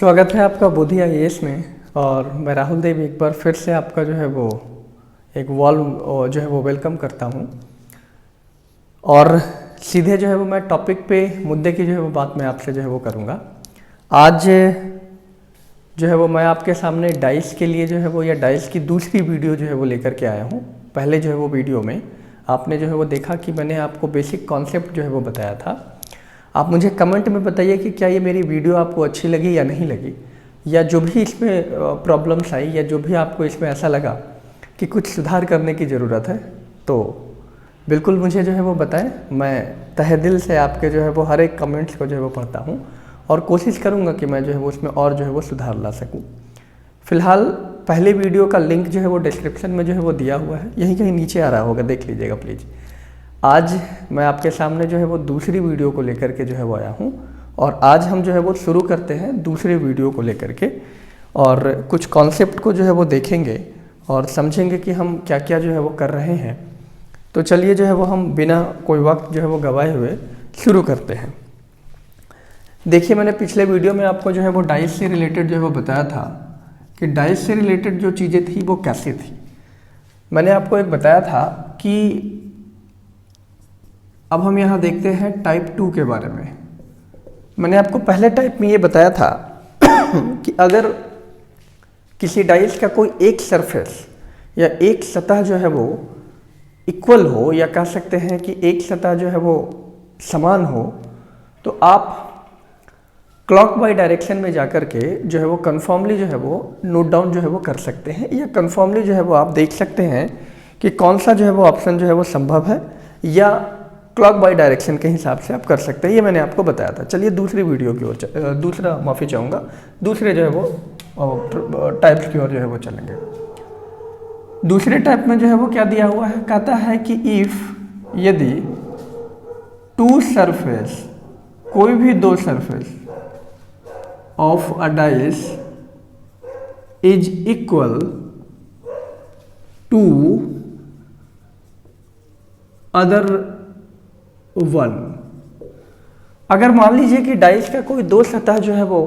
स्वागत है आपका बुद्धि आईएएस में। और मैं राहुल देव एक बार फिर से आपका जो है वो एक जो है वो वेलकम करता हूँ। और सीधे जो है वो मैं टॉपिक पे मुद्दे की जो है वो बात मैं आपसे जो है वो करूँगा। आज जो है वो मैं आपके सामने डाइस के लिए जो है वो या डाइस की दूसरी वीडियो जो है वो लेकर के आया हूँ। पहले जो है वो वीडियो में आपने जो है वो देखा कि मैंने आपको बेसिक कॉन्सेप्ट जो है वो बताया था। आप मुझे कमेंट में बताइए कि क्या ये मेरी वीडियो आपको अच्छी लगी या नहीं लगी, या जो भी इसमें प्रॉब्लम्स आई या जो भी आपको इसमें ऐसा लगा कि कुछ सुधार करने की ज़रूरत है तो बिल्कुल मुझे जो है वो बताएं। मैं तहे दिल से आपके जो है वो हर एक कमेंट्स को जो है वो पढ़ता हूँ और कोशिश करूँगा कि मैं जो है वो उसमें और जो है वो सुधार ला सकूँ। फ़िलहाल पहले वीडियो का लिंक जो है वो डिस्क्रिप्शन में जो है वो दिया हुआ है, यहीं कहीं नीचे आ रहा होगा, देख लीजिएगा प्लीज़। आज मैं आपके सामने जो है वो दूसरी वीडियो को लेकर के जो है वो आया हूँ और आज हम जो है वो शुरू करते हैं दूसरी वीडियो को लेकर के और कुछ कॉन्सेप्ट को जो है वो देखेंगे और समझेंगे कि हम क्या क्या जो है वो कर रहे हैं। तो चलिए जो है वो हम बिना कोई वक्त जो है वो गवाए हुए शुरू करते हैं। देखिए, मैंने पिछले वीडियो में आपको जो है वो डाइस से रिलेटेड जो है वो बताया था कि डाइस से रिलेटेड जो चीज़ें थी वो कैसी थी। मैंने आपको एक बताया था कि अब हम यहाँ देखते हैं टाइप 2 के बारे में। मैंने आपको पहले टाइप में ये बताया था कि अगर किसी डाइस का कोई एक सरफेस या एक सतह जो है वो इक्वल हो, या कह सकते हैं कि एक सतह जो है वो समान हो, तो आप क्लॉक बाई डायरेक्शन में जाकर के जो है वो कन्फर्मली जो है वो नोट डाउन जो है वो कर सकते हैं, या कन्फर्मली जो है वो आप देख सकते हैं कि कौन सा जो है वो ऑप्शन जो है वो संभव है, या क्लॉक बाई डायरेक्शन के हिसाब से आप कर सकते हैं। ये मैंने आपको बताया था। चलिए दूसरी वीडियो की ओर दूसरे जो है वो टाइप्स की ओर जो है वो चलेंगे। दूसरे टाइप में जो है वो क्या दिया हुआ है, कहता है कि इफ यदि टू सरफेस, कोई भी दो surface of a dice is equal to other one. अगर मान लीजिए कि डाइस का कोई दो सतह जो है वो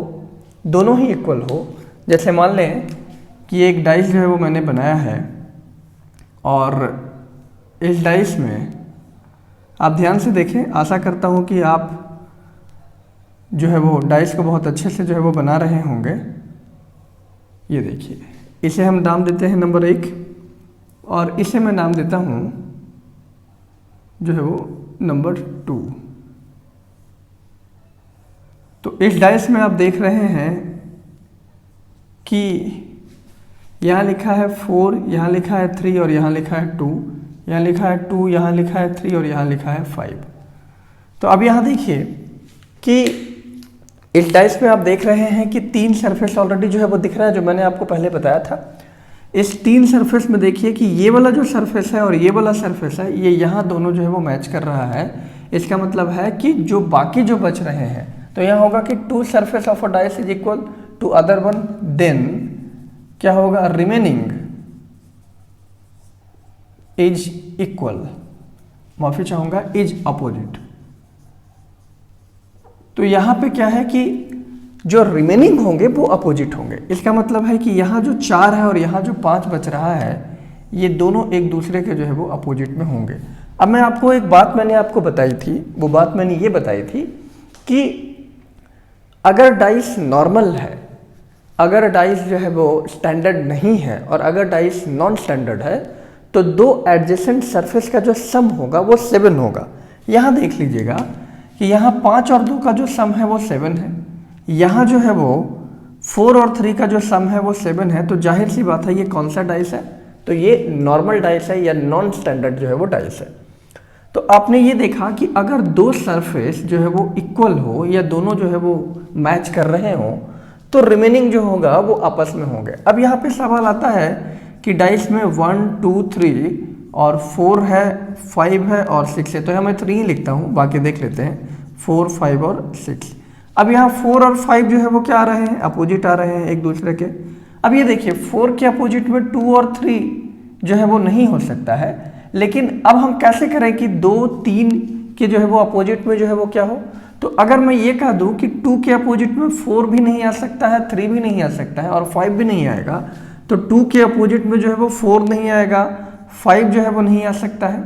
दोनों ही इक्वल हो, जैसे मान लें कि एक डाइस जो है वो मैंने बनाया है और इस डाइस में आप ध्यान से देखें, आशा करता हूं कि आप जो है वो डाइस को बहुत अच्छे से जो है वो बना रहे होंगे। ये देखिए, इसे हम नाम देते हैं नंबर 1 और इसे मैं नाम देता हूं जो है वो नंबर 2। तो इस डाइस में आप देख रहे हैं कि यहाँ लिखा है 4, यहाँ लिखा है 3 और यहाँ लिखा है 2, यहाँ लिखा है 2, यहाँ लिखा है 3 और यहाँ लिखा है 5। तो अब यहाँ देखिए कि इस डाइस में आप देख रहे हैं कि 3 सरफेस ऑलरेडी जो है वो दिख रहा है, जो मैंने आपको पहले बताया था। इस 3 सरफेस में देखिए कि ये वाला जो सरफेस है और ये वाला सरफेस है, ये यहाँ दोनों जो है वो मैच कर रहा है। इसका मतलब है कि जो बाकी जो बच रहे हैं, तो यहाँ होगा कि 2 surface of a dice is equal to other one, then क्या होगा, रिमेनिंग इज इक्वल, माफी चाहूंगा, इज अपोजिट। तो यहाँ पे क्या है कि जो रिमेनिंग होंगे वो अपोजिट होंगे। इसका मतलब है कि यहाँ जो 4 है और यहाँ जो 5 बच रहा है, ये दोनों एक दूसरे के जो है वो अपोजिट में होंगे। अब मैं आपको एक बात मैंने आपको बताई थी, वो बात मैंने ये बताई थी कि अगर डाइस नॉर्मल है, अगर डाइस जो है वो स्टैंडर्ड नहीं है और अगर डाइस नॉन स्टैंडर्ड है, तो दो एडजेसेंट सरफेस का जो सम होगा वो 7 होगा। यहाँ देख लीजिएगा कि यहाँ 5 और 2 का जो सम है वो 7 है, यहाँ जो है वो 4 और 3 का जो सम है वो 7 है। तो जाहिर सी बात है ये कौन सा डाइस है, तो ये नॉर्मल डाइस है या नॉन स्टैंडर्ड जो है वो डाइस है। तो आपने ये देखा कि अगर दो सरफेस जो है वो इक्वल हो या दोनों जो है वो मैच कर रहे हो, तो रिमेनिंग जो होगा वो आपस में होंगे। अब यहाँ पे सवाल आता है कि डाइस में 1 2 3 और 4 है, 5 है और 6 है, तो यहाँ मैं 3 ही लिखता हूँ, बाकी देख लेते हैं 4 5 और 6। अब यहाँ 4 और 5 जो है वो क्या आ रहे हैं, अपोजिट आ रहे हैं एक दूसरे के। अब ये देखिए 4 के अपोजिट में 2 और 3 जो है वो नहीं हो सकता है, लेकिन अब हम कैसे करें कि 2 3 के जो है वो अपोजिट में जो है वो क्या हो, तो अगर मैं ये कह दूं कि 2 के अपोजिट में 4 भी नहीं आ सकता है, 3 भी नहीं आ सकता है और 5 भी नहीं आएगा, तो 2 के अपोजिट में जो है वो 4 नहीं आएगा, 5 जो है वो नहीं आ सकता है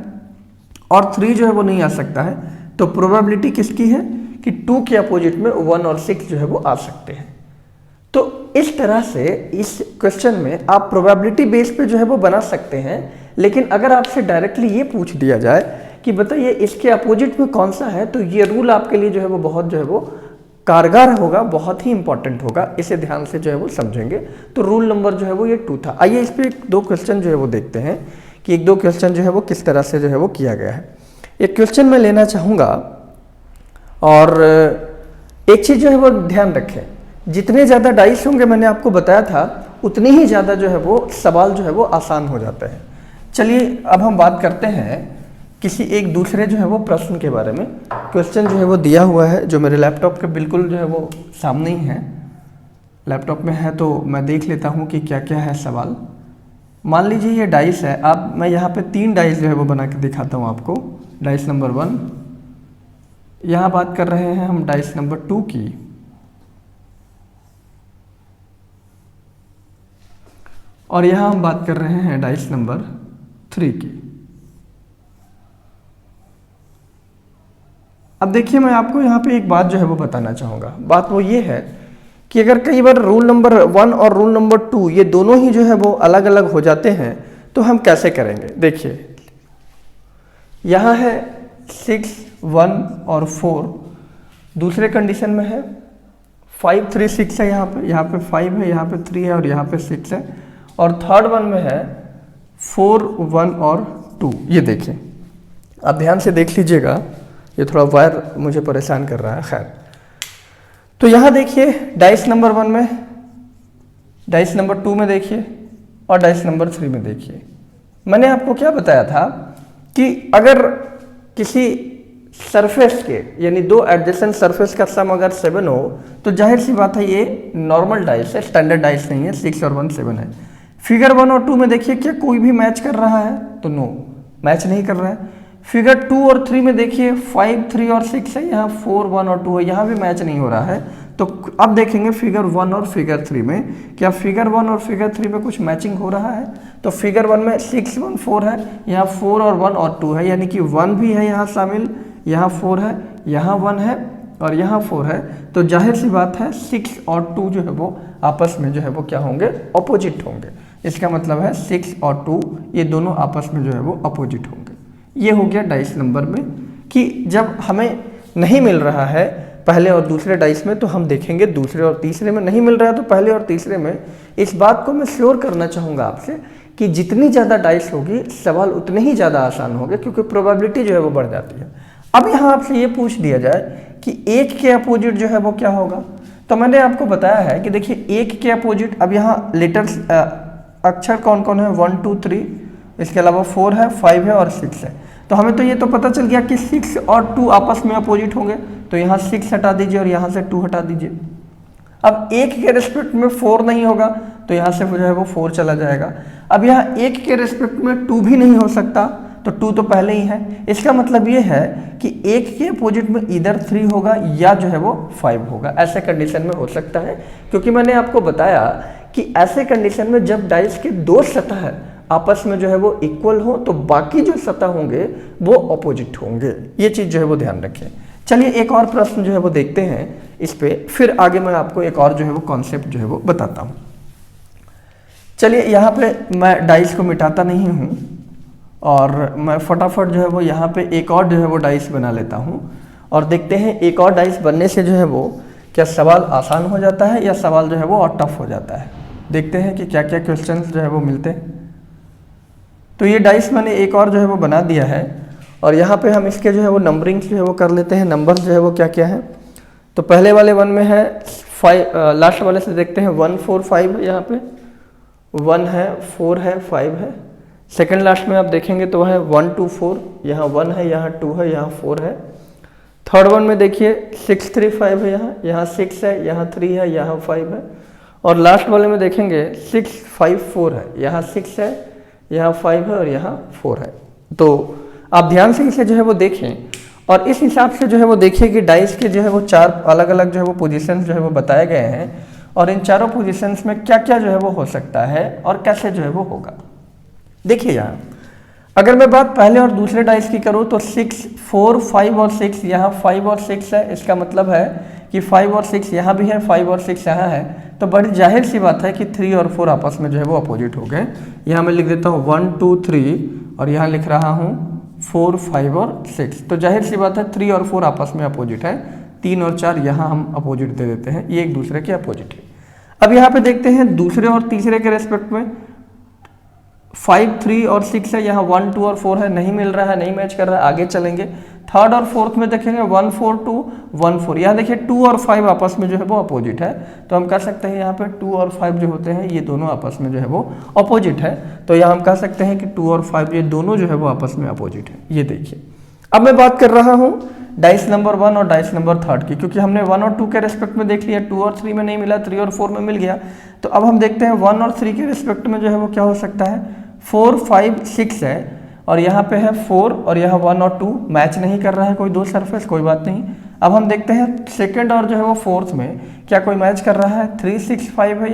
और 3 जो है वो नहीं आ सकता है, तो प्रोबेबिलिटी किसकी है कि 2 के अपोजिट में 1 और 6 जो है वो आ सकते हैं। तो इस तरह से इस क्वेश्चन में आप प्रोबेबिलिटी बेस पे जो है वो बना सकते हैं। लेकिन अगर आपसे डायरेक्टली ये पूछ दिया जाए कि बताइए इसके अपोजिट में कौन सा है, तो ये रूल आपके लिए जो है वो बहुत जो है वो कारगर होगा, बहुत ही इंपॉर्टेंट होगा, इसे ध्यान से जो है वो समझेंगे। तो रूल नंबर जो है वो ये 2 था। आइए इस पे 2 क्वेश्चन जो है वो देखते हैं कि 1-2 क्वेश्चन जो है वो किस तरह से जो है वो किया गया है। एक क्वेश्चन मैं लेना चाहूँगा और एक चीज़ जो है वो ध्यान रखें, जितने ज़्यादा डाइस होंगे मैंने आपको बताया था उतनी ही ज़्यादा जो है वो सवाल जो है वो आसान हो जाते हैं। चलिए अब हम बात करते हैं किसी एक दूसरे जो है वो प्रश्न के बारे में। क्वेश्चन जो है वो दिया हुआ है जो मेरे लैपटॉप के बिल्कुल जो है वो सामने ही है, लैपटॉप में है, तो मैं देख लेता हूँ कि क्या क्या है सवाल। मान लीजिए ये डाइस है, अब मैं यहाँ पे 3 डाइस जो है वो बना के दिखाता हूँ आपको। डाइस नंबर 1, यहाँ बात कर रहे हैं हम डाइस नंबर 2 की, और यहाँ हम बात कर रहे हैं डाइस नंबर 3 की। अब देखिए मैं आपको यहाँ पे एक बात जो है वो बताना चाहूँगा। बात वो ये है कि अगर कई बार रूल नंबर 1 और रूल नंबर 2 ये दोनों ही जो है वो अलग अलग हो जाते हैं, तो हम कैसे करेंगे। देखिए यहाँ है 6, 1 और 4, दूसरे कंडीशन में है 5, 3, 6 है, यहाँ पे 5 है, यहाँ पे 3 है और यहाँ पे 6 है, और थर्ड वन में है 4, 1 और 2। ये देखिए, आप ध्यान से देख लीजिएगा, ये थोड़ा वायर मुझे परेशान कर रहा है। खैर, तो यहाँ देखिए डाइस नंबर 1 में, डाइस नंबर 2 में देखिए और डाइस नंबर 3 में देखिए। मैंने आपको क्या बताया था कि अगर किसी सरफेस के यानी 2 एडजेसेंट सरफेस का सम अगर 7 हो तो जाहिर सी बात है ये नॉर्मल डाइस है, स्टैंडर्ड डाइस नहीं है। 6 और 1 7 है। फिगर 1 और 2 में देखिए क्या कोई भी मैच कर रहा है, तो नो, मैच नहीं कर रहा है। फिगर 2 और 3 में देखिए 5, 3 और 6 है, यहाँ 4, 1 और 2 है, यहाँ भी मैच नहीं हो रहा है। तो अब देखेंगे फिगर 1 और फिगर 3 में क्या फिगर 1 और फिगर 3 में कुछ मैचिंग हो रहा है। तो फिगर 1 में 6, 1, 4 है, यहाँ 4 और 1 और 2 है, यानी कि 1 भी है यहाँ शामिल, यहाँ 4 है, यहाँ 1 है और यहाँ 4 है। तो जाहिर सी बात है 6 और 2 जो है वो आपस में जो है वो क्या होंगे, अपोजिट होंगे। इसका मतलब है 6 और 2 ये दोनों आपस में जो है वो अपोजिट होंगे। ये हो गया डाइस नंबर में कि जब हमें नहीं मिल रहा है पहले और दूसरे डाइस में, तो हम देखेंगे दूसरे और तीसरे में। नहीं मिल रहा है तो पहले और तीसरे में। इस बात को मैं श्योर करना चाहूँगा आपसे कि जितनी ज़्यादा डाइस होगी सवाल उतने ही ज़्यादा आसान होंगे, क्योंकि प्रोबेबिलिटी जो है वो बढ़ जाती है। अब यहाँ आपसे ये पूछ दिया जाए कि 1 के अपोजिट जो है वो क्या होगा, तो मैंने आपको बताया है कि देखिए 1 के अपोजिट, अब यहाँ लेटर्स अक्षर कौन कौन है, 1, 2, 3, इसके अलावा 4 है, 5 है और 6 है। तो हमें तो ये तो पता चल गया कि 6 और 2 आपस में अपोजिट होंगे, तो यहाँ 6 हटा दीजिए और यहाँ से 2 हटा दीजिए। अब 1 के रिस्पेक्ट में 4 नहीं होगा तो यहाँ से जो है वो 4 चला जाएगा। अब यहाँ 1 के रिस्पेक्ट में 2 भी नहीं हो सकता, तो 2 तो पहले ही है। इसका मतलब ये है कि 1 के अपोजिट में इधर 3 होगा या जो है वो 5 होगा। ऐसे कंडीशन में हो सकता है, क्योंकि मैंने आपको बताया कि ऐसे कंडीशन में जब डाइस के 2 सतह आपस में जो है वो इक्वल हो तो बाकी जो सतह होंगे वो अपोजिट होंगे। ये चीज़ जो है वो ध्यान रखें। चलिए एक और प्रश्न जो है वो देखते हैं इस पे, फिर आगे मैं आपको एक और जो है वो कॉन्सेप्ट जो है वो बताता हूँ। चलिए यहाँ पे मैं डाइस को मिटाता नहीं हूँ और मैं फटाफट जो है वो यहाँ पे एक और जो है वो डाइस बना लेता हूँ और देखते हैं एक और डाइस बनने से जो है वो क्या सवाल आसान हो जाता है या सवाल जो है वो और टफ हो जाता है। देखते हैं कि क्या क्या क्वेश्चन जो है वो मिलते हैं। तो ये डाइस मैंने एक और जो है वो बना दिया है और यहाँ पे हम इसके जो है वो नंबरिंग जो है वो कर लेते हैं। नंबर जो है वो क्या क्या है, तो पहले वाले 1 में है 5, लास्ट वाले से देखते हैं 1, 4, 5 है, यहाँ पे 1 है, 4 है, 5 है। सेकंड लास्ट में आप देखेंगे तो है 1, 2, 4, यहाँ 1 है, यहाँ 2 है, यहाँ 4 है। थर्ड वन में देखिए 6, 3, 5 है, यहाँ 6 है, यहाँ 3 है, यहाँ 5 है। और लास्ट वाले में देखेंगे 6, 5, 4 है, यहाँ 6 है, यहाँ 5 है और यहाँ 4 है। तो आप ध्यान से इसे जो है वो देखें और इस हिसाब से जो है वो देखिए कि डाइस के जो है वो 4 अलग अलग जो है वो पोजीशंस जो है वो बताए गए हैं, और इन चारों पोजीशंस में क्या क्या जो है वो हो सकता है और कैसे जो है वो होगा। देखिए यहाँ अगर मैं बात पहले और दूसरे डाइस की करूँ तो 6, 4, 5 और 6, यहाँ 5 और 6 है, इसका मतलब है कि 5 और 6 यहाँ भी है, 5 और 6 यहाँ है, तो बड़ी जाहिर सी बात है कि 3 और 4 आपस में जो है वो अपोजिट हो गए। यहाँ मैं लिख देता हूँ 1, 2, 3 और यहाँ लिख रहा हूँ 4, 5 और 6, तो जाहिर सी बात है 3 और 4 आपस में अपोजिट है, 3 और 4 यहाँ हम अपोजिट दे देते हैं, ये एक दूसरे के अपोजिट है। अब यहाँ पे देखते हैं दूसरे और तीसरे के रेस्पेक्ट में 5, 3 और 6 है, यहाँ 1, 2 और 4 है, नहीं मिल रहा है, नहीं मैच कर रहा है, आगे चलेंगे। थर्ड और फोर्थ में देखेंगे 1, 4, 2, 1, 4, यहाँ देखिए 2 और 5 आपस में जो है वो अपोजिट है, तो हम कह सकते हैं यहाँ पे 2 और 5 जो होते हैं ये दोनों आपस में जो है वो अपोजिट है, तो यहाँ हम कह सकते हैं कि 2 और 5 ये दोनों जो है वो आपस में अपोजिट है। ये देखिए अब मैं बात कर रहा हूँ डाइस नंबर 1 और डाइस नंबर 3 की, क्योंकि हमने 1 और 2 के रेस्पेक्ट में देख लिया, 2 और 3 में नहीं मिला, 3 और 4 में मिल गया, तो अब हम देखते हैं 1 और 3 के रेस्पेक्ट में जो है वो क्या हो सकता है। 4, 5, 6 है और यहाँ पे है 4 और यहाँ 1 और 2 मैच नहीं कर रहा है कोई दो सरफेस, कोई बात नहीं। अब हम देखते हैं सेकंड और जो है वो फोर्थ में क्या कोई मैच कर रहा है। 3, 6, 5 है,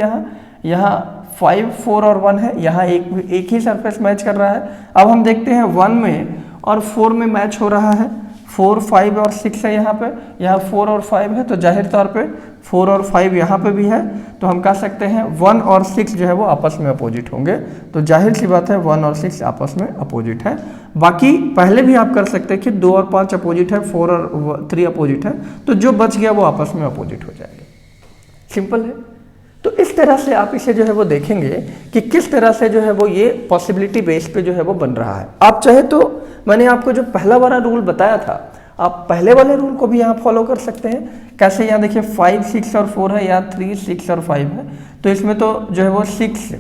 यहाँ 5, 4 और 1 है, यहाँ एक ही सरफेस मैच कर रहा है। अब हम देखते हैं 1 में और 4 में मैच हो रहा है, 4, 5 और 6 है यहाँ पे, यहाँ 4 और 5 है, तो जाहिर तौर पे 4 और 5 यहाँ पे भी है, तो हम कह सकते हैं 1 और 6 जो है वो आपस में अपोजिट होंगे, तो जाहिर सी बात है 1 और 6 आपस में अपोजिट है। बाकी पहले भी आप कर सकते हैं कि 2 और 5 अपोजिट है, 4 और 3 अपोजिट है, तो जो बच गया वो आपस में अपोजिट हो जाएगा। सिंपल है। तो इस तरह से आप इसे जो है वो देखेंगे कि किस तरह से जो है वो ये पॉसिबिलिटी बेस पे जो है वो बन रहा है। आप चाहे तो मैंने आपको जो पहला वाला रूल बताया था, आप पहले वाले रूल को भी यहाँ फॉलो कर सकते हैं। कैसे, यहाँ देखिए 5, 6 और 4 है, यहाँ 3, 6 और 5 है, तो इसमें तो जो है वो 6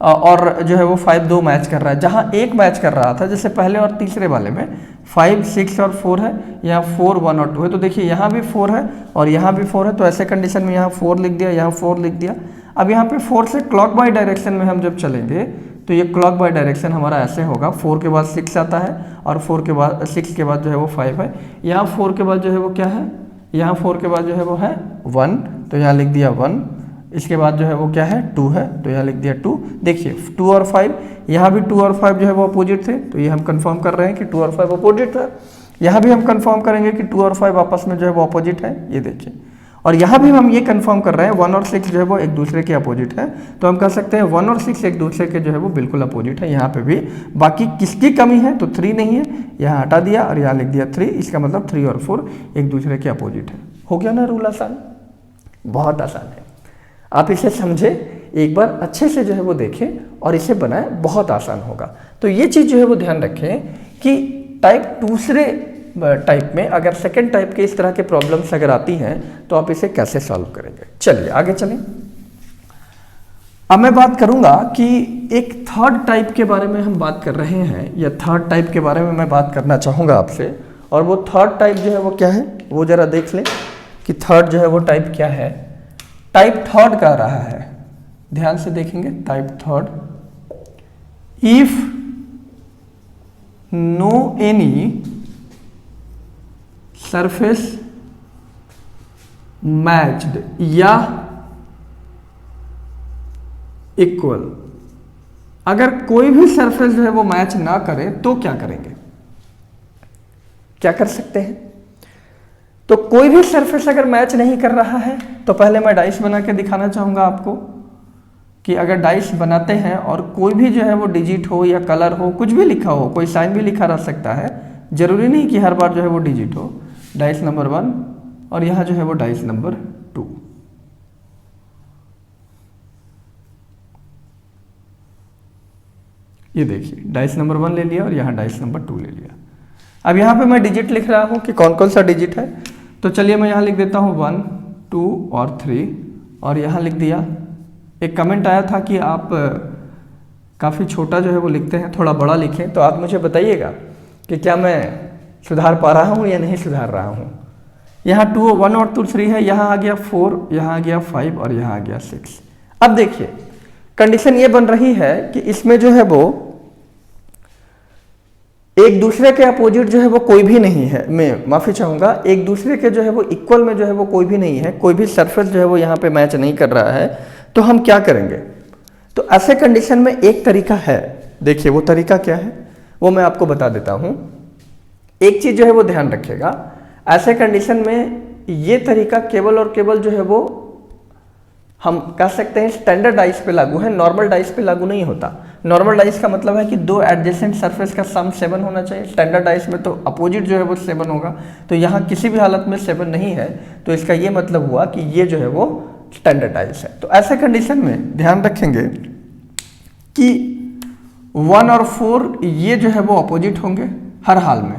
और जो है वो 5 दो मैच कर रहा है, जहाँ एक मैच कर रहा था जैसे पहले और तीसरे वाले में 5, 6 और 4 है, यहाँ 4, 1 और 2 है, तो देखिए यहाँ भी 4 है और यहाँ भी 4 है, तो ऐसे कंडीशन में यहाँ 4 लिख दिया, यहाँ 4 लिख दिया। अब यहाँ पे 4 से क्लॉक बाई डायरेक्शन में हम जब चलेंगे तो ये क्लॉक बाई डायरेक्शन हमारा ऐसे होगा, 4 के बाद 6 आता है और 4 के बाद 6 के बाद जो है वो 5 है, यहाँ 4 के बाद जो है वो क्या है, यहाँ 4 के बाद जो है वो है 1, तो यहाँ लिख दिया 1, इसके बाद जो है वो क्या है 2 है, तो यहाँ लिख दिया 2। देखिए 2 और 5, यहाँ भी 2 और 5 जो है वो अपोजिट थे, तो ये हम कंफर्म कर रहे हैं कि 2 और 5 अपोजिट है। यहाँ भी हम कंफर्म करेंगे कि 2 और 5 आपस में जो है वो अपोजिट है, ये देखिए। और यहाँ भी हम ये कंफर्म कर रहे हैं 1 और 6 जो है वो एक दूसरे के अपोजिट है, तो हम कह सकते हैं 1 और 6 एक दूसरे के जो है वो बिल्कुल अपोजिट है। यहाँ पे भी बाकी किसकी कमी है, तो 3 नहीं है, यहाँ हटा दिया और यहाँ लिख दिया 3, इसका मतलब 3 और 4 एक दूसरे के अपोजिट है। हो गया ना रूल आसान, बहुत आसान है। आप इसे समझे, एक बार अच्छे से जो है वो देखें और इसे बनाएं, बहुत आसान होगा। तो ये चीज़ जो है वो ध्यान रखें कि दूसरे टाइप में अगर सेकंड टाइप के इस तरह के प्रॉब्लम्स अगर आती हैं तो आप इसे कैसे सॉल्व करेंगे। चलिए आगे चलें। अब मैं बात करूंगा कि एक थर्ड टाइप के बारे में हम बात कर रहे हैं, या थर्ड टाइप के बारे में मैं बात करना चाहूँगा आपसे, और वो थर्ड टाइप जो है वो क्या है वो ज़रा देख लें कि थर्ड जो है वो टाइप क्या है। टाइप थर्ड कह रहा है, ध्यान से देखेंगे, type third, if no any surface matched या इक्वल, अगर कोई भी सरफेस जो है वो मैच ना करे तो क्या करेंगे, क्या कर सकते हैं। तो कोई भी सरफेस अगर मैच नहीं कर रहा है तो पहले मैं डाइस बना के दिखाना चाहूंगा आपको कि अगर डाइस बनाते हैं और कोई भी जो है वो डिजिट हो या कलर हो, कुछ भी लिखा हो, कोई साइन भी लिखा रह सकता है, जरूरी नहीं कि हर बार जो है वो डिजिट हो। डाइस नंबर 1 और यहाँ जो है वो डाइस नंबर 2, ये देखिए डाइस नंबर 1 ले लिया और यहाँ डाइस नंबर 2 ले लिया। अब यहाँ पे मैं डिजिट लिख रहा हूँ कि कौन कौन सा डिजिट है, तो चलिए मैं यहाँ लिख देता हूँ 1, 2 और 3, और यहाँ लिख दिया। एक कमेंट आया था कि आप काफ़ी छोटा जो है वो लिखते हैं, थोड़ा बड़ा लिखें, तो आप मुझे बताइएगा कि क्या मैं सुधार पा रहा हूँ या नहीं सुधार रहा हूँ। यहाँ 2, 1 और 2, 3 है, यहाँ आ गया 4, यहाँ आ गया 5 और यहाँ आ गया 6। अब देखिए कंडीशन ये बन रही है कि इसमें जो है वो एक दूसरे के अपोजिट जो है वो कोई भी नहीं है, मैं माफी चाहूंगा, एक दूसरे के जो है वो इक्वल में जो है वो कोई भी नहीं है, कोई भी सरफेस जो है वो यहाँ पे मैच नहीं कर रहा है, तो हम क्या करेंगे? तो ऐसे कंडीशन में एक तरीका है, देखिए वो तरीका क्या है वो मैं आपको बता देता हूं। एक चीज जो है वो ध्यान रखिएगा, ऐसे कंडीशन में ये तरीका केवल और केवल जो है वो हम कह सकते हैं स्टैंडर्ड डाइस पे लागू है, नॉर्मल डाइस पे लागू नहीं होता। नॉर्मल डाइस का मतलब है कि दो एडजेसेंट सरफेस का सम 7 होना चाहिए, स्टैंडर्ड डाइस में तो अपोजिट जो है वो 7 होगा, तो यहाँ किसी भी हालत में 7 नहीं है, तो इसका ये मतलब हुआ कि ये जो है वो स्टैंडर्ड डाइस है। तो ऐसे कंडीशन में ध्यान रखेंगे कि 1 और 4 ये जो है वो अपोजिट होंगे हर हाल में,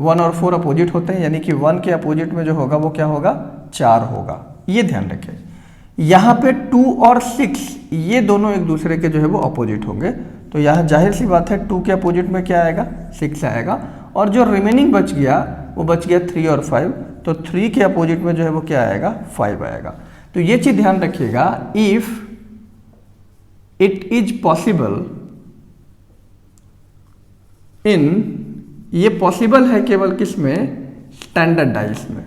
1 और 4 अपोजिट होते हैं, यानी कि 1 के अपोजिट में जो होगा वो क्या होगा? 4 होगा, ये ध्यान रखें। यहाँ पे 2 और 6 ये दोनों एक दूसरे के जो है वो अपोजिट होंगे, तो यहाँ जाहिर सी बात है 2 के अपोजिट में क्या आएगा? 6 आएगा, और जो रिमेनिंग बच गया वो बच गया 3 और 5, तो 3 के अपोजिट में जो है वो क्या आएगा? 5 आएगा। तो ये चीज ध्यान रखिएगा, if it is possible in, ये पॉसिबल है केवल किस में? स्टैंडर्ड डाइस में।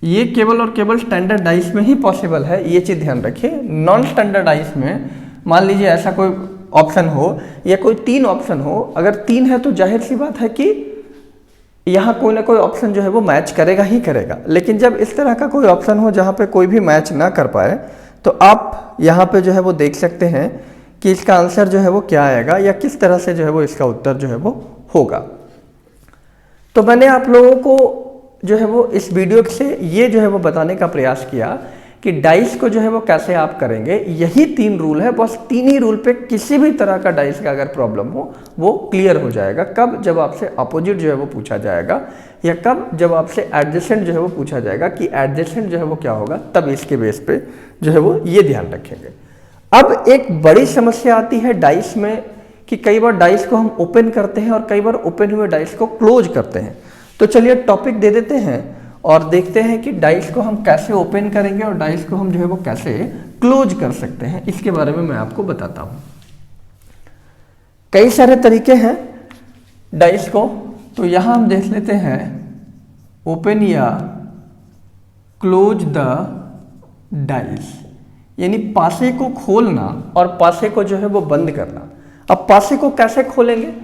ये केवल और केवल स्टैंडर्ड डाइस में ही पॉसिबल है, ये चीज ध्यान रखिए। नॉन स्टैंडर्ड डाइस में मान लीजिए ऐसा कोई ऑप्शन हो या कोई 3 ऑप्शन हो, अगर 3 है तो जाहिर सी बात है कि यहाँ कोई ना कोई ऑप्शन जो है वो मैच करेगा ही करेगा। लेकिन जब इस तरह का कोई ऑप्शन हो जहाँ पे कोई भी मैच ना कर पाए, तो आप यहाँ पे जो है वो देख सकते हैं कि इसका आंसर जो है वो क्या आएगा या किस तरह से जो है वो इसका उत्तर जो है वो होगा। तो मैंने आप लोगों को जो है वो इस वीडियो से ये जो है वो बताने का प्रयास किया कि डाइस को जो है वो कैसे आप करेंगे। यही 3 रूल है, बस 3 ही रूल पे किसी भी तरह का डाइस का अगर प्रॉब्लम हो वो क्लियर हो जाएगा। कब? जब आपसे अपोजिट जो है वो पूछा जाएगा, या कब? जब आपसे एडजेसेंट जो है वो पूछा जाएगा कि एडजेसेंट जो है वो क्या होगा, तब इसके बेस पे जो है वो ये ध्यान रखेंगे। अब एक बड़ी समस्या आती है डाइस में कि कई बार डाइस को हम ओपन करते हैं और कई बार ओपन हुए डाइस को क्लोज करते हैं। तो चलिए टॉपिक दे देते हैं और देखते हैं कि डाइस को हम कैसे ओपन करेंगे और डाइस को हम जो है वो कैसे क्लोज कर सकते हैं, इसके बारे में मैं आपको बताता हूं। कई सारे तरीके हैं डाइस को, तो यहां हम देख लेते हैं ओपन या क्लोज द डाइस, यानी पासे को खोलना और पासे को जो है वो बंद करना। अब पासे को कैसे खोलेंगे?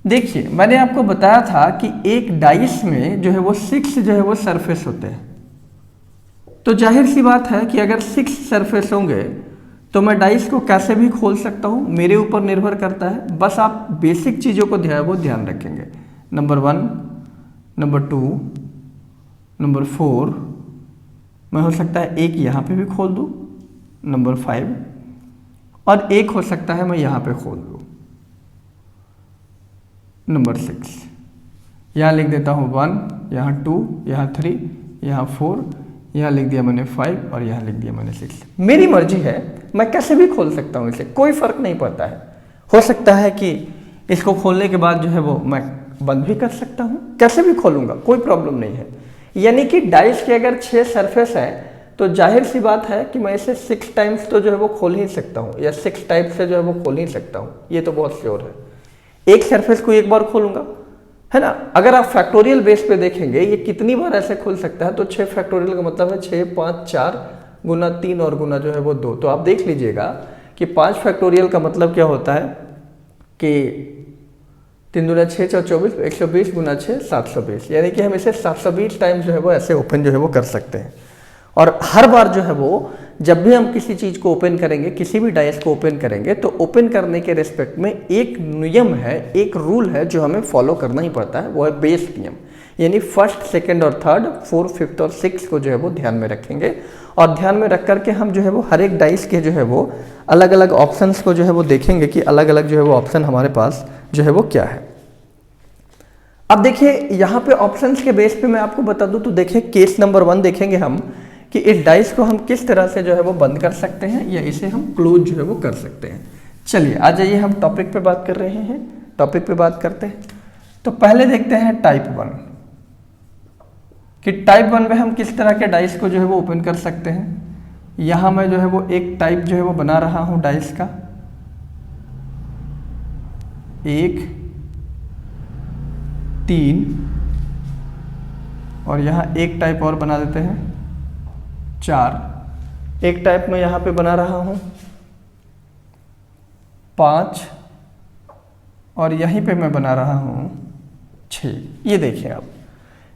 देखिए मैंने आपको बताया था कि एक डाइस में जो है वो 6 जो है वो सरफेस होते हैं, तो जाहिर सी बात है कि अगर 6 सरफेस होंगे तो मैं डाइस को कैसे भी खोल सकता हूं, मेरे ऊपर निर्भर करता है। बस आप बेसिक चीज़ों को ध्यान रखेंगे। नंबर 1, नंबर 2, नंबर 4, मैं हो सकता है एक यहाँ पे भी खोल दूँ, नंबर 5, और एक हो सकता है मैं यहाँ पे खोल दूँ, नंबर 6। यहाँ लिख देता हूँ 1, यहाँ 2, यहाँ 3, यहाँ 4, यहाँ लिख दिया मैंने 5 और यहाँ लिख दिया मैंने 6। मेरी मर्जी है, मैं कैसे भी खोल सकता हूँ इसे, कोई फर्क नहीं पड़ता है। हो सकता है कि इसको खोलने के बाद जो है वो मैं बंद भी कर सकता हूँ, कैसे भी खोलूँगा, कोई प्रॉब्लम नहीं है। यानी कि डाइस के अगर 6 सरफेस है तो जाहिर सी बात है कि मैं इसे 6 टाइम्स तो जो है वो खोल ही सकता हूँ, या 6 टाइप से जो है वो खोल ही सकता हूँ, ये तो बहुत श्योर है। एक सरफेस को एक बार खोलूंगा, है ना। अगर आप फैक्टोरियल बेस पे देखेंगे ये कितनी बार ऐसे खुल सकता है, तो 6 फैक्टोरियल का मतलब है 6, 5, 4 गुना 3 और गुना जो है वो 2। तो आप देख लीजिएगा कि 5 फैक्टोरियल का मतलब क्या होता है कि 3 दूना 6, 4 24, 120 गुना 6 720, यानी कि हम इसे 720 टाइम्स जो है वो ऐसे ओपन जो है वो कर सकते हैं। और हर बार जो है वो जब भी हम किसी चीज़ को ओपन करेंगे, किसी भी डाइस को ओपन करेंगे, तो ओपन करने के रिस्पेक्ट में एक नियम है, एक रूल है जो हमें फॉलो करना ही पड़ता है, वो है बेस नियम। यानी फर्स्ट, सेकंड और थर्ड, 4, 5 और 6 को जो है वो ध्यान में रखेंगे, और ध्यान में रख करके हम जो है वो हर एक डाइस के जो है वो अलग अलग ऑप्शंस को जो है वो देखेंगे कि अलग अलग जो है वो ऑप्शन हमारे पास जो है वो क्या है। अब देखिए यहाँ पे ऑप्शंस के बेस पे मैं आपको बता दूं, तो देखिए केस नंबर 1 देखेंगे हम कि इस डाइस को हम किस तरह से जो है वो बंद कर सकते हैं या इसे हम क्लोज जो है वो कर सकते हैं। चलिए आ जाइए, हम टॉपिक पे बात कर रहे हैं, टॉपिक पे बात करते हैं। तो पहले देखते हैं टाइप 1 कि टाइप 1 में हम किस तरह के डाइस को जो है वो ओपन कर सकते हैं। यहाँ मैं जो है वो एक टाइप जो है वो बना रहा हूँ डाइस का, 1 3 और यहाँ एक टाइप और बना देते हैं 4, एक टाइप मैं यहाँ पे बना रहा हूँ 5 और यहीं पे मैं बना रहा हूँ 6। ये देखिए आप,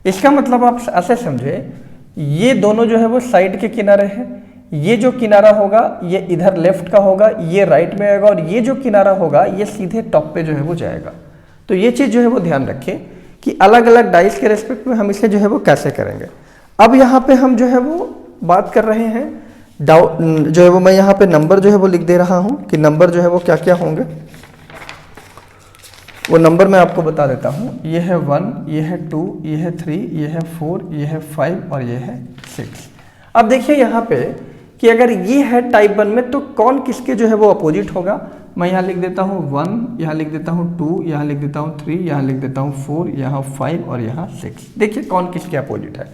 इसका मतलब आप ऐसे समझे, ये दोनों जो है वो साइड के किनारे हैं। ये जो किनारा होगा ये इधर लेफ्ट का होगा, ये राइट में आएगा, और ये जो किनारा होगा ये सीधे टॉप पे जो है वो जाएगा। तो ये चीज़ जो है वो ध्यान रखें कि अलग अलग डाइस के रेस्पेक्ट में हम इसे जो है वो कैसे करेंगे। अब यहाँ पे हम जो है वो बात कर रहे हैं जो है वो, मैं यहाँ पे नंबर जो है वो लिख दे रहा हूँ कि नंबर जो है वो क्या क्या होंगे। वो नंबर मैं आपको बता देता हूँ। ये है 1, ये है 2, ये है 3, ये है 4, ये है 5 और ये है 6। अब देखिए यहाँ पे कि अगर ये है टाइप 1 में तो कौन किसके जो है वो अपोजिट होगा। मैं यहाँ लिख देता हूँ 1, यहाँ लिख देता हूँ 2, यहाँ लिख देता हूँ 3, यहाँ लिख देता हूँ 4, यहाँ 5 और यहाँ 6। देखिए कौन किसके अपोजिट है।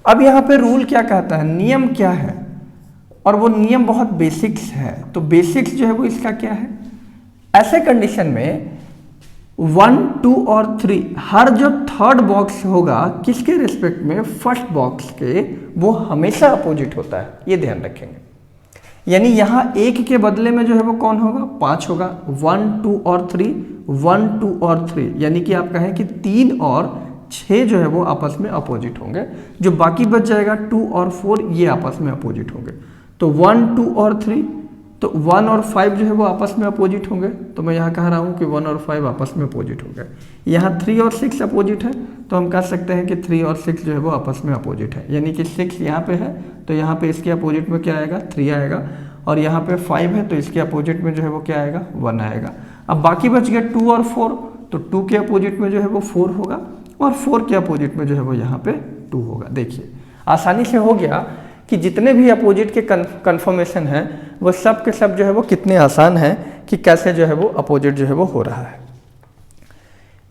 अब यहाँ पे रूल क्या कहता है, नियम क्या है, और वो नियम बहुत बेसिक्स है। तो बेसिक्स जो है वो इसका क्या है, ऐसे कंडीशन में 1, 2 और 3 हर जो थर्ड बॉक्स होगा किसके रिस्पेक्ट में, फर्स्ट बॉक्स के, वो हमेशा अपोजिट होता है। ये ध्यान रखेंगे। यानी यहाँ 1 के बदले में जो है वो कौन होगा, 5 होगा। 1, 2 और 3, 1, 2 और 3, यानी कि आप कहें कि 3 और 6 जो है वो आपस में अपोजिट होंगे। जो बाकी बच जाएगा 2 और 4 ये आपस में अपोजिट होंगे। तो 1, 2 और 3, तो 1 और 5 जो है वो आपस में अपोजिट होंगे। तो मैं यहाँ कह रहा हूँ कि 1 और 5 आपस में अपोजिट होंगे। यहाँ 3 और 6 अपोजिट है, तो हम कह सकते हैं कि 3 और 6 जो है वो आपस में अपोजिट है। यानी कि 6 यहाँ पे है तो यहाँ पे इसके अपोजिट में क्या आएगा, 3 आएगा। और यहाँ पे 5 है तो इसके अपोजिट में जो है वो क्या आएगा, 1 आएगा। अब बाकी बच गया 2 और 4, तो 2 के अपोजिट में जो है वो 4 होगा, और 4 के अपोजिट में जो है वो यहाँ पे 2 होगा। देखिए आसानी से हो गया कि जितने भी अपोजिट के कन्फर्मेशन हैं वो सब के सब जो है वो कितने आसान हैं कि कैसे जो है वो अपोजिट जो है वो हो रहा है।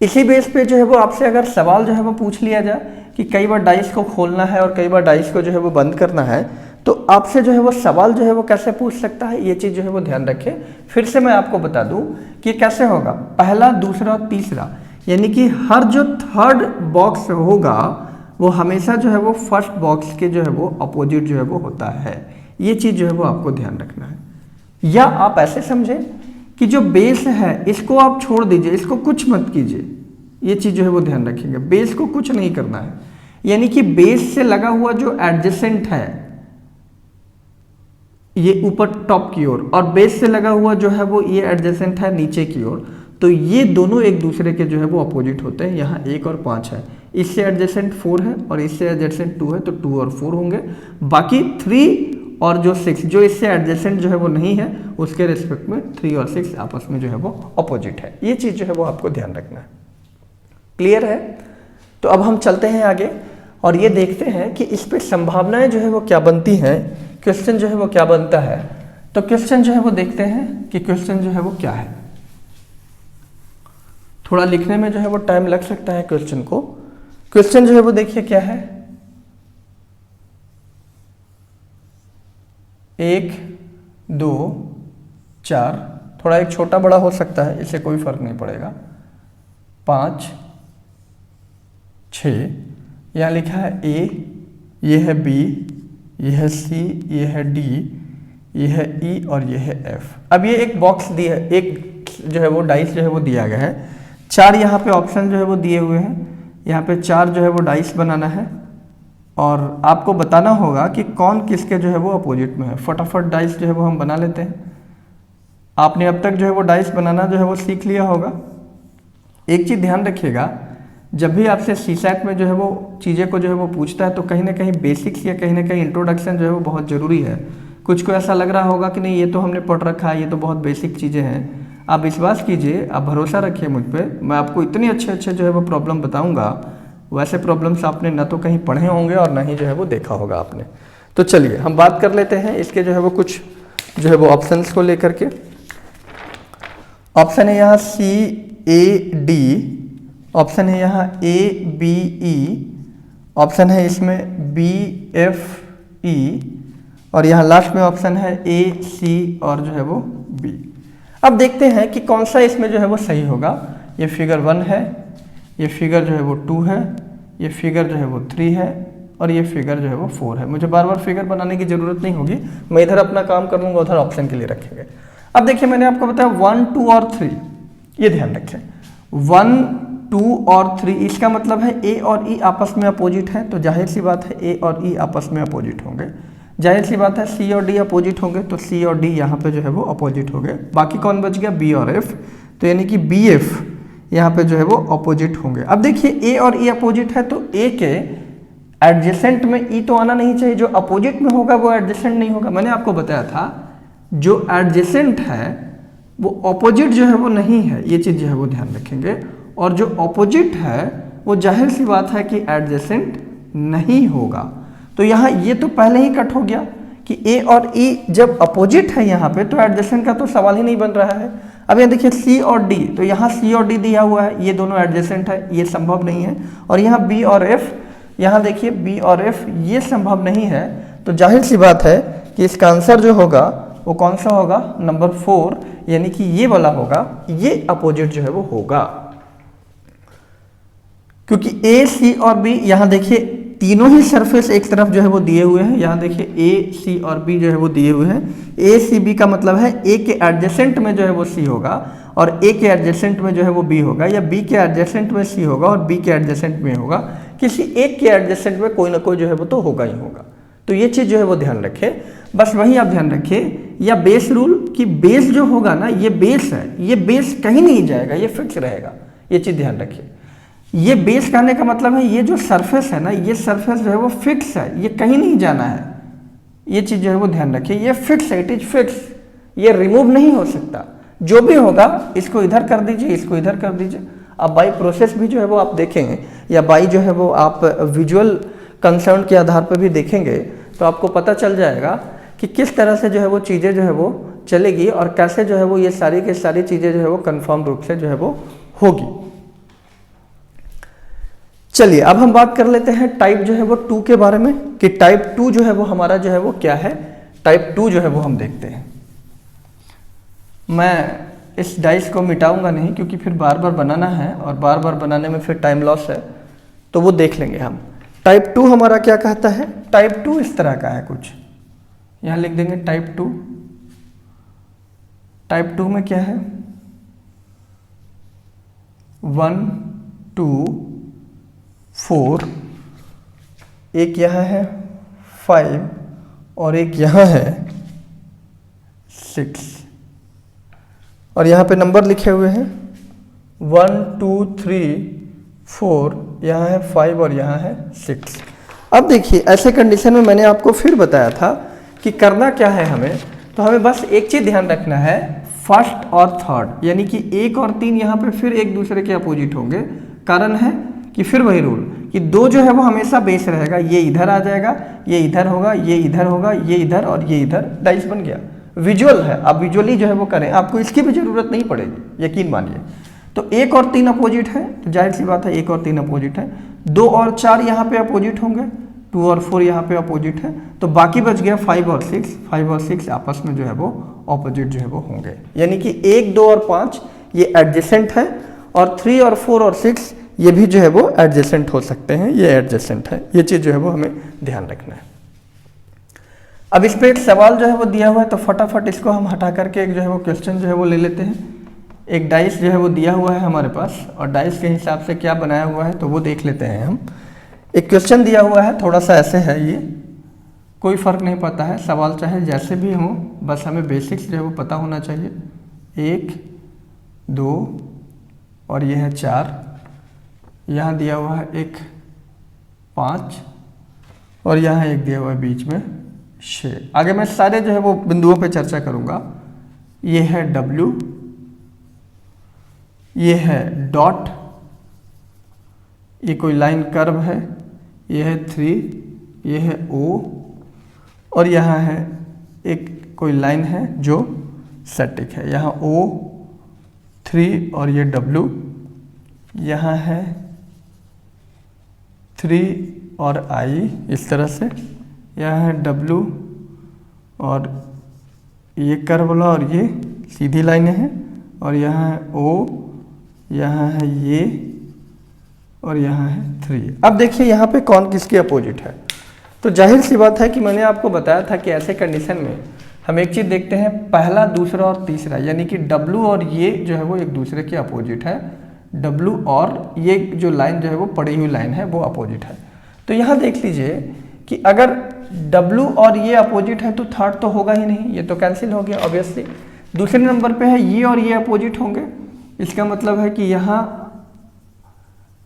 इसी बेस पे जो है वो आपसे अगर सवाल जो है वो पूछ लिया जाए कि कई बार डाइस को खोलना है और कई बार डाइस को जो है वो बंद करना है, तो आपसे जो है वो सवाल जो है वो कैसे पूछ सकता है, ये चीज़ जो है वो ध्यान रखें। फिर से मैं आपको बता दूं कि कैसे होगा, पहला, दूसरा, तीसरा, यानी कि हर जो थर्ड बॉक्स होगा वो हमेशा जो है वो फर्स्ट बॉक्स के जो है वो अपोजिट जो है वो होता है। ये चीज़ जो है वो आपको ध्यान रखना है। या आप ऐसे समझें कि जो बेस है इसको आप छोड़ दीजिए, इसको कुछ मत कीजिए। ये चीज़ जो है वो ध्यान रखेंगे, बेस को कुछ नहीं करना है। यानी कि बेस से लगा हुआ जो एडजेसेंट है ये ऊपर टॉप की ओर, और बेस से लगा हुआ जो है वो ये एडजेसेंट है नीचे की ओर, तो ये दोनों एक दूसरे के जो है वो अपोजिट होते हैं। यहाँ 1 और 5 है, इससे एडजेसेंट 4 है और इससे एडजेसेंट 2 है, तो 2 और 4 होंगे। बाकी 3 और जो 6 जो इससे एडजेसेंट जो है वो नहीं है, उसके रिस्पेक्ट में 3 और 6 आपस में जो है वो अपोजिट है। ये चीज़ जो है वो आपको ध्यान रखना है। क्लियर है? तो अब हम चलते हैं आगे और ये देखते हैं कि इस पे संभावनाएं जो है वो क्या बनती हैं, क्वेश्चन जो है वो क्या बनता है। तो क्वेश्चन जो है वो देखते हैं कि क्वेश्चन जो है वो क्या है। थोड़ा लिखने में जो है वो टाइम लग सकता है क्वेश्चन को। क्वेश्चन जो है वो देखिए क्या है, 1, 2, 4, थोड़ा एक छोटा बड़ा हो सकता है, इससे कोई फर्क नहीं पड़ेगा, 5, 6, यहाँ लिखा है A, ये है B, ये है C, ये है D, ये है E और ये है F। अब ये एक बॉक्स दिया, एक जो है वो डाइस जो है वो दिया गया है। 4 यहाँ पे ऑप्शन जो है वो दिए हुए हैं, यहाँ पे 4 जो है वो डाइस बनाना है और आपको बताना होगा कि कौन किसके जो है वो अपोजिट में है। फटाफट डाइस जो है वो हम बना लेते हैं। आपने अब तक जो है वो डाइस बनाना जो है वो सीख लिया होगा। एक चीज़ ध्यान रखिएगा, जब भी आपसे सीसैट में जो है वो चीज़ें को जो है वो पूछता है तो कहीं ना कहीं बेसिक्स या कहीं ना कहीं इंट्रोडक्शन जो है वो बहुत ज़रूरी है। कुछ को ऐसा लग रहा होगा कि नहीं ये तो हमने पढ़ रखा है, ये तो बहुत बेसिक चीज़ें हैं। आप विश्वास कीजिए, आप भरोसा रखिए मुझ पर, मैं आपको इतने अच्छे जो है वो प्रॉब्लम बताऊँगा, वैसे प्रॉब्लम्स आपने ना तो कहीं पढ़े होंगे और ना ही जो है वो देखा होगा आपने। तो चलिए हम बात कर लेते हैं इसके जो है वो कुछ जो है वो ऑप्शंस को लेकर के। ऑप्शन है यहाँ CAD, ऑप्शन है यहाँ ABE, ऑप्शन है इसमें BFE और यहाँ लास्ट में ऑप्शन है AC और जो है वो B। अब देखते हैं कि कौन सा इसमें जो है वो सही होगा। ये फिगर 1 है, ये फिगर जो है वो 2 है, ये फिगर जो है वो 3 है और ये फिगर जो है वो 4 है। मुझे बार बार फिगर बनाने की जरूरत नहीं होगी, मैं इधर अपना काम कर लूँगा, उधर ऑप्शन के लिए रखेंगे। अब देखिए मैंने आपको बताया 1, 2 और 3, ये ध्यान रखें 1, 2 और 3, इसका मतलब है ए और ई आपस में अपोजिट है, तो जाहिर सी बात है ए और ई आपस में अपोजिट होंगे। जाहिर सी बात है सी और डी अपोजिट होंगे, तो सी और डी यहाँ पे जो है वो अपोजिट हो गए। बाकी कौन बच गया, बी और एफ, तो यानी कि बी एफ यहाँ पे जो है वो अपोजिट होंगे। अब देखिए ए और ई अपोजिट है, तो ए के एडजेसेंट में ई तो आना नहीं चाहिए, जो अपोजिट में होगा वो एडजेसेंट नहीं होगा। मैंने आपको बताया था जो एडजेसेंट है वो अपोजिट जो है वो नहीं है, ये चीज़ जो है वो ध्यान रखेंगे। और जो अपोजिट है वो जाहिर सी बात है कि एडजेसेंट नहीं होगा। तो यहाँ ये तो पहले ही कट हो गया कि ए और ई जब अपोजिट है यहाँ पे, तो एडजेसेंट का तो सवाल ही नहीं बन रहा है। अब यहाँ देखिए सी और डी, तो यहाँ सी और डी दिया हुआ है, ये दोनों एडजेसेंट है, ये संभव नहीं है। और यहाँ बी और एफ, यहाँ देखिए बी और एफ ये संभव नहीं है। तो जाहिर सी बात है कि इसका आंसर जो होगा वो कौन सा होगा, नंबर 4, यानी कि ये वाला होगा, ये अपोजिट जो है वो होगा। क्योंकि ए सी और बी यहाँ देखिए तीनों ही सरफेस एक तरफ जो है वो दिए हुए हैं। यहाँ देखिए ए सी और बी जो है वो दिए हुए हैं। ए सी बी का मतलब है ए के एडजेसेंट में जो है वो सी होगा और ए के एडजेसेंट में जो है वो बी होगा, या बी के एडजेसेंट में सी होगा और बी के एडजेसेंट में होगा। किसी एक के एडजेसेंट में कोई ना कोई जो है वो तो होगा ही होगा। तो ये चीज़ जो है वो ध्यान रखें, बस वही आप ध्यान रखिए। या बेस रूल कि बेस जो होगा ना, ये बेस है, ये बेस कहीं नहीं जाएगा, ये फिक्स रहेगा, ये चीज़ ध्यान रखिए। ये बेस कहने का मतलब है ये जो सरफेस है ना, ये सरफेस जो है वो फिक्स है, ये कहीं नहीं जाना है, ये चीज़ जो है वो ध्यान रखिए। ये फिक्स है, इट इज फिक्स, ये रिमूव नहीं हो सकता। जो भी होगा इसको इधर कर दीजिए, इसको इधर कर दीजिए। अब बाई प्रोसेस भी जो है वो आप देखेंगे, या बाई जो है वो आप विजुअल कंसर्न के आधार पर भी देखेंगे, तो आपको पता चल जाएगा कि किस तरह से जो है वो चीज़ें जो है वो चलेगी और कैसे जो है वो ये सारी की सारी चीज़ें जो है वो कंफर्म रूप से जो है वो होगी। चलिए अब हम बात कर लेते हैं टाइप जो है वो 2 के बारे में, कि टाइप 2 जो है वो हमारा जो है वो क्या है। टाइप 2 जो है वो हम देखते हैं। मैं इस डाइस को मिटाऊंगा नहीं, क्योंकि फिर बार बार बनाना है और बार बार बनाने में फिर टाइम लॉस है, तो वो देख लेंगे हम। टाइप 2 हमारा क्या कहता है, टाइप 2 इस तरह का है कुछ, यहाँ लिख देंगे टाइप 2। टाइप 2 में क्या है, 1, 2, 4, एक यहाँ है 5 और एक यहाँ है 6, और यहाँ पे नंबर लिखे हुए हैं 1, 2, 3, 4, यहाँ है 5 और यहाँ है 6। अब देखिए ऐसे कंडीशन में मैंने आपको फिर बताया था कि करना क्या है हमें, तो हमें बस एक चीज़ ध्यान रखना है, फर्स्ट और थर्ड, यानी कि 1 और 3 यहाँ पे फिर एक दूसरे के अपोजिट होंगे। कारण है कि फिर वही रूल कि 2 जो है वो हमेशा बेस रहेगा, ये इधर आ जाएगा, ये इधर होगा, ये इधर होगा, ये इधर और ये इधर, डाइस बन गया। विजुअल है, आप विजुअली जो है वो करें, आपको इसकी भी जरूरत नहीं पड़ेगी, यकीन मानिए। तो 1 और 3 अपोजिट है, तो जाहिर सी बात है 1 और 3 अपोजिट है। 2 और 4 यहाँ पे अपोजिट होंगे, 2 और 4 यहाँ पे अपोजिट है, तो बाकी बच गया 5 और 6। 5 और 6 आपस में जो है वो अपोजिट जो है वो होंगे, यानी कि 1, 2 और 5 ये एडजेसेंट है, और 3 और 4 और 6 ये भी जो है वो एडजेसेंट हो सकते हैं, ये एडजेसेंट है। ये चीज़ जो है वो हमें ध्यान रखना है। अब इस पे एक सवाल जो है वो दिया हुआ है, तो फटाफट इसको हम हटा करके एक जो है वो क्वेश्चन जो है वो ले लेते हैं। एक डाइस जो है वो दिया हुआ है हमारे पास, और डाइस के हिसाब से क्या बनाया हुआ है तो वो देख लेते हैं हम। एक क्वेश्चन दिया हुआ है, थोड़ा सा ऐसे है, ये कोई फ़र्क नहीं पड़ता है, सवाल चाहे जैसे भी हो, बस हमें बेसिक्स जो है वो पता होना चाहिए। 1, 2 और ये है 4, यहाँ दिया हुआ है एक 5 और यहाँ एक दिया हुआ है बीच में 6। आगे मैं सारे जो है वो बिंदुओं पे चर्चा करूँगा। ये है W, ये है डॉट, ये कोई लाइन कर्व है, ये है 3, ये है O, और यहाँ है एक कोई लाइन है जो सटिक है, यहाँ O, 3 और ये W, यहाँ है 3 और I, इस तरह से, यहाँ है W और ये कर्व वाला और ये सीधी लाइनें हैं, और यहाँ है O, यहाँ है ये, और यहाँ है 3। अब देखिए यहाँ पे कौन किसके अपोजिट है। तो जाहिर सी बात है कि मैंने आपको बताया था कि ऐसे कंडीशन में हम एक चीज़ देखते हैं, पहला, दूसरा और तीसरा, यानी कि W और ये जो है वो एक दूसरे के अपोजिट है। W और ये जो लाइन जो है वो पड़ी हुई लाइन है वो अपोजिट है। तो यहाँ देख लीजिए कि अगर W और ये अपोजिट है तो थर्ड तो होगा ही नहीं, ये तो कैंसिल हो गया ऑब्वियसली। दूसरे नंबर पे है ये और ये अपोजिट होंगे, इसका मतलब है कि यहाँ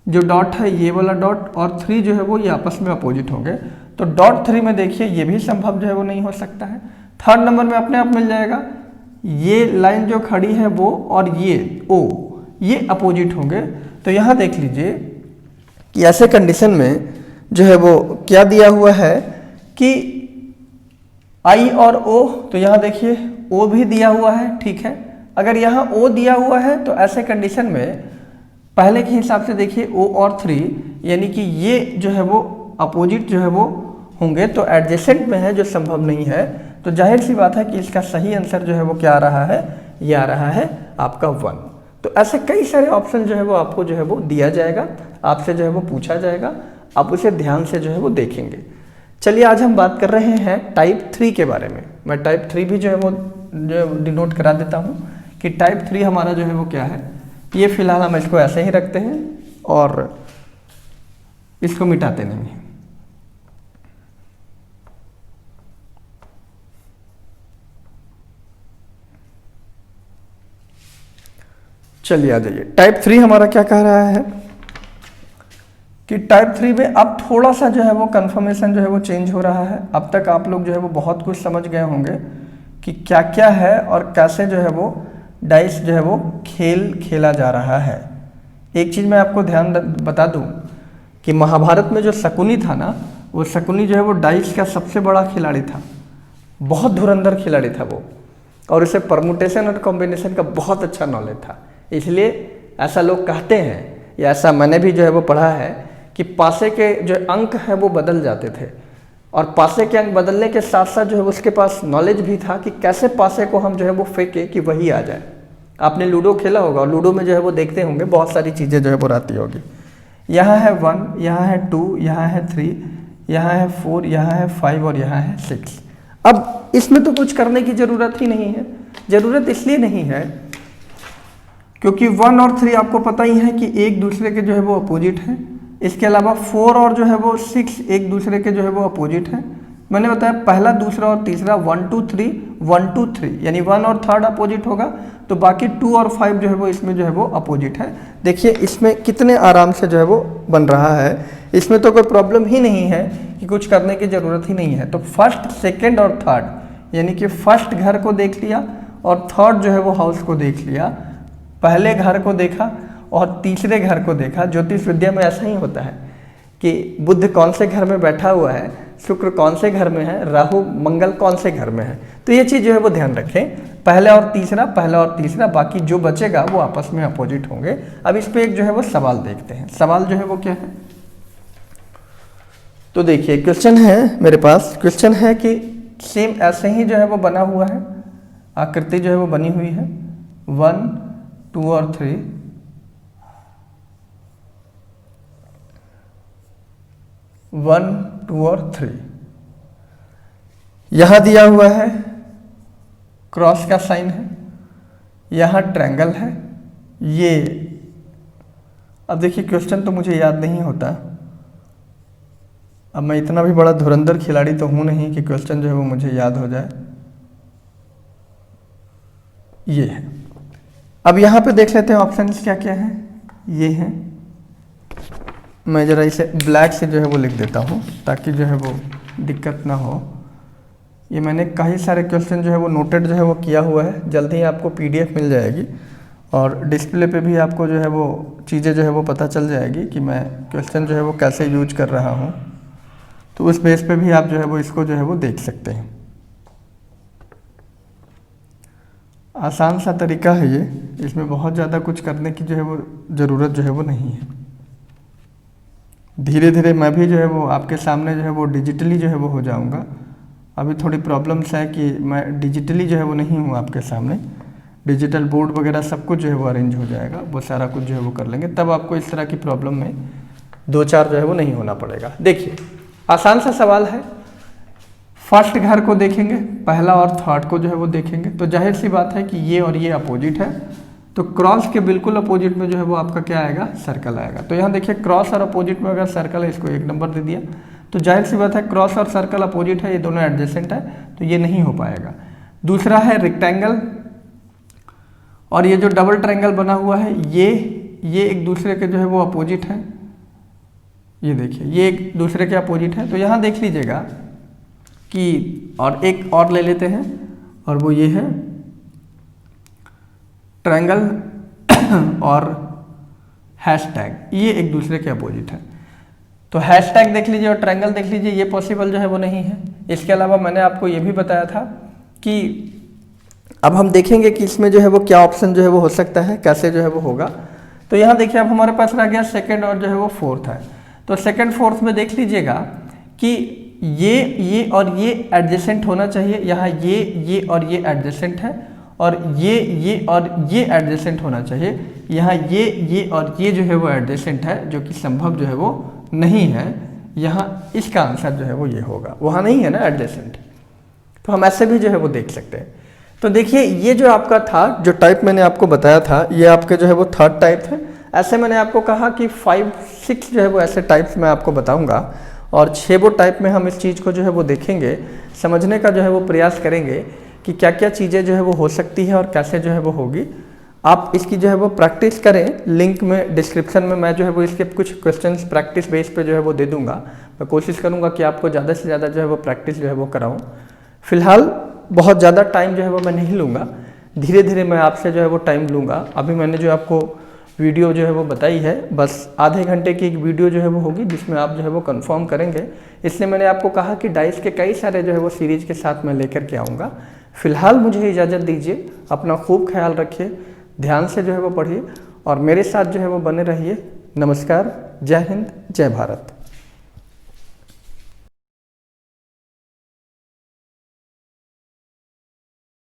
जो डॉट है ये वाला डॉट और 3 जो है वो ये आपस में अपोजिट होंगे। तो डॉट 3 में देखिए ये भी संभव जो है वो नहीं हो सकता है। थर्ड नंबर में अपने आप मिल जाएगा, ये लाइन जो खड़ी है वो और ये O ये अपोजिट होंगे। तो यहाँ देख लीजिए कि ऐसे कंडीशन में जो है वो क्या दिया हुआ है कि I और O, तो यहाँ देखिए O भी दिया हुआ है, ठीक है। अगर यहाँ O दिया हुआ है तो ऐसे कंडीशन में पहले के हिसाब से देखिए O और 3 यानी कि ये जो है वो अपोजिट जो है वो होंगे, तो एडजेसेंट में है जो संभव नहीं है। तो जाहिर सी बात है कि इसका सही आंसर जो है वो क्या आ रहा है, ये आ रहा है आपका 1। तो ऐसे कई सारे ऑप्शन जो है वो आपको जो है वो दिया जाएगा, आपसे जो है वो पूछा जाएगा, आप उसे ध्यान से जो है वो देखेंगे। चलिए आज हम बात कर रहे हैं टाइप 3 के बारे में। मैं टाइप 3 भी जो है वो डिनोट करा देता हूँ कि टाइप 3 हमारा जो है वो क्या है। ये फिलहाल हम इसको ऐसे ही रखते हैं और इसको मिटाते नहीं हैं। चलिए आ जाइए, टाइप 3 हमारा क्या कह रहा है कि टाइप 3 में अब थोड़ा सा जो है वो कंफर्मेशन जो है वो चेंज हो रहा है। अब तक आप लोग जो है वो बहुत कुछ समझ गए होंगे कि क्या क्या है और कैसे जो है वो डाइस जो है वो खेला जा रहा है। एक चीज़ मैं आपको बता दूं कि महाभारत में जो शकुनी था ना, वो शकुनी जो है वो डाइस का सबसे बड़ा खिलाड़ी था, बहुत धुरंधर खिलाड़ी था वो, और उसे परमुटेशन और कॉम्बिनेशन का बहुत अच्छा नॉलेज था। इसलिए ऐसा लोग कहते हैं, या ऐसा मैंने भी जो है वो पढ़ा है कि पासे के जो अंक है वो बदल जाते थे, और पासे के अंक बदलने के साथ साथ जो है उसके पास नॉलेज भी था कि कैसे पासे को हम जो है वो फेंके कि वही आ जाए। आपने लूडो खेला होगा, और लूडो में जो है वो देखते होंगे बहुत सारी चीज़ें जो है वो आती होगी। यहाँ है 1, यहाँ है 2, यहाँ है 3, यहाँ है 4, यहाँ है 5 और यहाँ है 6। अब इसमें तो कुछ करने की ज़रूरत ही नहीं है। ज़रूरत इसलिए नहीं है क्योंकि 1 और 3 आपको पता ही है कि एक दूसरे के जो है वो अपोजिट है। इसके अलावा 4 और जो है वो 6 एक दूसरे के जो है वो अपोजिट है। मैंने बताया पहला, दूसरा और तीसरा 1 2 3 1 2 3 यानी 1 और 3 अपोजिट होगा, तो बाकी 2 और 5 जो है वो इसमें जो है वो अपोजिट है। देखिए इसमें कितने आराम से जो है वो बन रहा है, इसमें तो कोई प्रॉब्लम ही नहीं है कि कुछ करने की ज़रूरत ही नहीं है। तो फर्स्ट, सेकेंड और थर्ड यानी कि फर्स्ट घर को देख लिया और थर्ड जो है वो हाउस को देख लिया, पहले घर को देखा और तीसरे घर को देखा। ज्योतिष विद्या में ऐसा ही होता है कि बुध कौन से घर में बैठा हुआ है, शुक्र कौन से घर में है, राहु मंगल कौन से घर में है। तो ये चीज़ जो है वो ध्यान रखें, पहला और तीसरा, बाकी जो बचेगा वो आपस में अपोजिट होंगे। अब इस पे एक जो है वो सवाल देखते हैं। सवाल जो है वो क्या है, तो देखिए क्वेश्चन है मेरे पास। क्वेश्चन है कि सेम ऐसे ही जो है वो बना हुआ है, आकृति जो है वो बनी हुई है 1 2 और 3, 1 2 और 3। यहां दिया हुआ है क्रॉस का साइन है, यहां ट्रायंगल है। ये अब देखिए क्वेश्चन तो मुझे याद नहीं होता, अब मैं इतना भी बड़ा धुरंधर खिलाड़ी तो हूं नहीं कि क्वेश्चन जो है वो मुझे याद हो जाए। ये है। अब यहां पे देख लेते हैं ऑप्शंस क्या क्या है। ये है, मैं ज़रा इसे ब्लैक से जो है वो लिख देता हूँ ताकि जो है वो दिक्कत ना हो। ये मैंने कई सारे क्वेश्चन जो है वो नोटेड जो है वो किया हुआ है, जल्द ही आपको PDF मिल जाएगी और डिस्प्ले पे भी आपको जो है वो चीज़ें जो है वो पता चल जाएगी कि मैं क्वेश्चन जो है वो कैसे यूज कर रहा हूँ। तो उस बेस पे भी आप जो है वो इसको जो है वो देख सकते हैं। आसान सा तरीका है ये, इसमें बहुत ज़्यादा कुछ करने की जो है वो ज़रूरत जो है वो नहीं है। धीरे धीरे मैं भी जो है वो आपके सामने जो है वो डिजिटली जो है वो हो जाऊंगा। अभी थोड़ी प्रॉब्लम्स है कि मैं डिजिटली जो है वो नहीं हूँ आपके सामने। डिजिटल बोर्ड वगैरह सब कुछ जो है वो अरेंज हो जाएगा, वो सारा कुछ जो है वो कर लेंगे, तब आपको इस तरह की प्रॉब्लम में 2-4 जो है वो नहीं होना पड़ेगा। देखिए आसान सा सवाल है, फर्स्ट घर को देखेंगे, पहला और थर्ड को जो है वो देखेंगे, तो जाहिर सी बात है कि ये और ये अपोजिट है, तो क्रॉस के बिल्कुल अपोजिट में जो है वो आपका क्या आएगा, सर्कल आएगा। तो यहाँ देखिए क्रॉस और अपोजिट में अगर सर्कल है, इसको 1 नंबर दे दिया, तो जाहिर सी बात है क्रॉस और सर्कल अपोजिट है, ये दोनों एडजेसेंट है, तो ये नहीं हो पाएगा। दूसरा है रेक्टेंगल, और ये जो डबल ट्रायंगल बना हुआ है ये एक दूसरे के जो है वो अपोजिट है, ये देखिए ये एक दूसरे के अपोजिट है। तो यहाँ देख लीजिएगा कि, और एक और ले लेते हैं, और वो ये है ट्रायंगल और हैशटैग, ये एक दूसरे के अपोजिट है। तो हैशटैग देख लीजिए और ट्रायंगल देख लीजिए, ये पॉसिबल जो है वो नहीं है। इसके अलावा मैंने आपको ये भी बताया था कि अब हम देखेंगे कि इसमें जो है वो क्या ऑप्शन जो है वो हो सकता है, कैसे जो है वो होगा। तो यहाँ देखिए अब हमारे पास रह गया सेकंड और जो है वो फोर्थ है। तो सेकंड फोर्थ में देख लीजिएगा कि ये और ये एडजेसेंट होना चाहिए, यहाँ ये और ये एडजेसेंट है, और ये और ये एडजेसेंट होना चाहिए, यहाँ ये और ये जो है वो एडजेसेंट है, जो कि संभव जो है वो नहीं है। यहाँ इसका आंसर जो है वो ये होगा, वहाँ नहीं है ना एडजेसेंट, तो हम ऐसे भी जो है वो देख सकते हैं। तो देखिए ये जो आपका था, जो टाइप मैंने आपको बताया था, ये आपके जो है वो थर्ड टाइप है। ऐसे मैंने आपको कहा कि 5-6 जो है वो ऐसे टाइप्स मैं आपको बताऊंगा, और 6 वो टाइप में हम इस चीज़ को जो है वो देखेंगे, समझने का जो है वो प्रयास करेंगे कि क्या क्या चीज़ें जो है वो हो सकती है और कैसे जो है वो होगी। आप इसकी जो है वो प्रैक्टिस करें, लिंक में डिस्क्रिप्शन में मैं जो है वो इसके कुछ क्वेश्चंस प्रैक्टिस बेस पे जो है वो दे दूंगा। मैं कोशिश करूंगा कि आपको ज़्यादा से ज़्यादा जो है वो प्रैक्टिस जो है वो कराऊँ। फिलहाल बहुत ज़्यादा टाइम जो है वो मैं नहीं लूँगा, धीरे धीरे मैं आपसे जो है वो टाइम लूँगा। अभी मैंने जो आपको वीडियो जो है वो बताई है, बस आधे घंटे की एक वीडियो जो है वो होगी, जिसमें आप जो है वो कंफर्म करेंगे। इसलिए मैंने आपको कहा कि डाइस के कई सारे जो है वो सीरीज के साथ मैं लेकर के आऊँगा। फिलहाल मुझे इजाज़त दीजिए, अपना खूब ख्याल रखिए, ध्यान से जो है वो पढ़िए और मेरे साथ जो है वो बने रहिए। नमस्कार, जय हिंद, जय भारत।